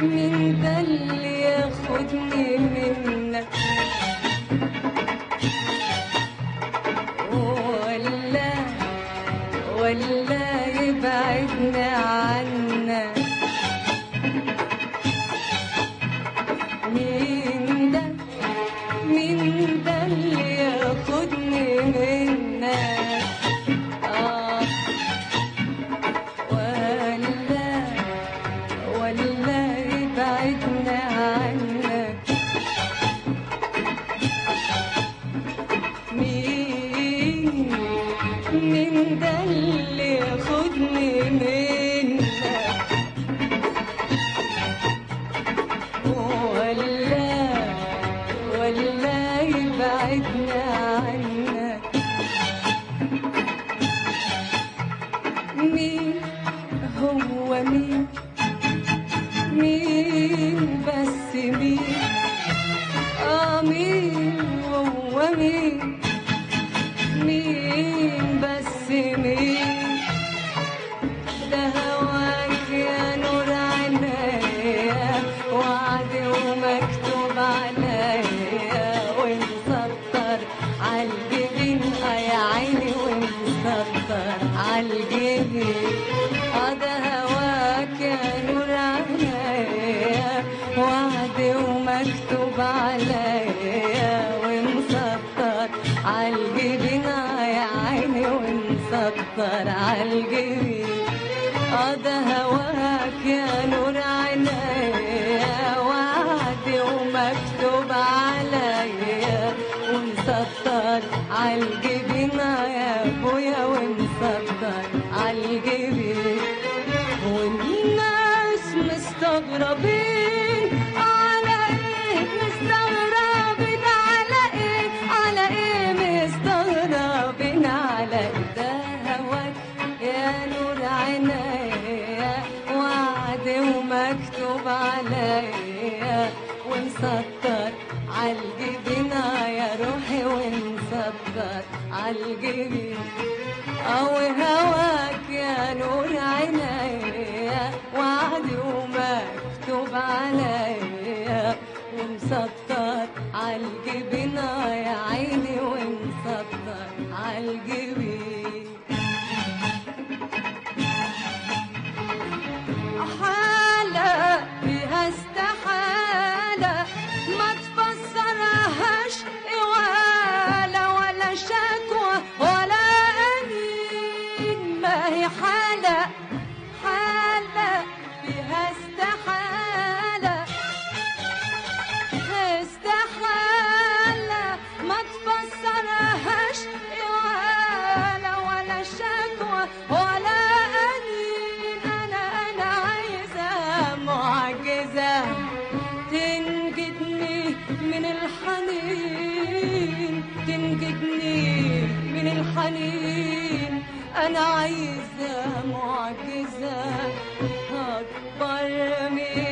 مين ده اللي ياخدني منك ولا يبعدني عنك؟ مين ده اللي ياخدني منك؟ ولا يبعدني عنك؟ مين ده اللي ياخدني منك؟ ولا يبعدني عنك؟ مين هو مين بس مين هو مين بس مين؟ ده هواك يا نور عينيا وعد ومكتوب عليا ومسطر عالجبين يا عيني ومسطر عالجبين. ده هواك يا نور عينيا وعد ومكتوب عليا ومسطر عالجبين يا عيني ومسطر عالجبين. ده هواك يا نور عينيا وعد ومكتوب عليا ومسطر عالجبين يا ابويا ومسطر عالجبين. والناس مستغربين على ايه؟ مستغربين على ايه؟ على ايه مستغربين على ايه؟ ده هواك يا نور عينيا وعد ومكتوب عليا ومسطر عالجبين يا روحي ومسطر عالجبين. هواك يا نور عينيا وعد ومكتوب عليا ومسطر عالجبين يا عيني ومسطر عالجبين. حالة فيها استحالة ما تفسرهاش ولا شكوى ولا أنين. ما هي حالة فيها استحالة ما تفسرهاش ولا شكوى ولا أنين. أنا عايزة معجزة تنجدني من الحنين، تنجدني من الحنين. أنا عايزة معجزة أكبر من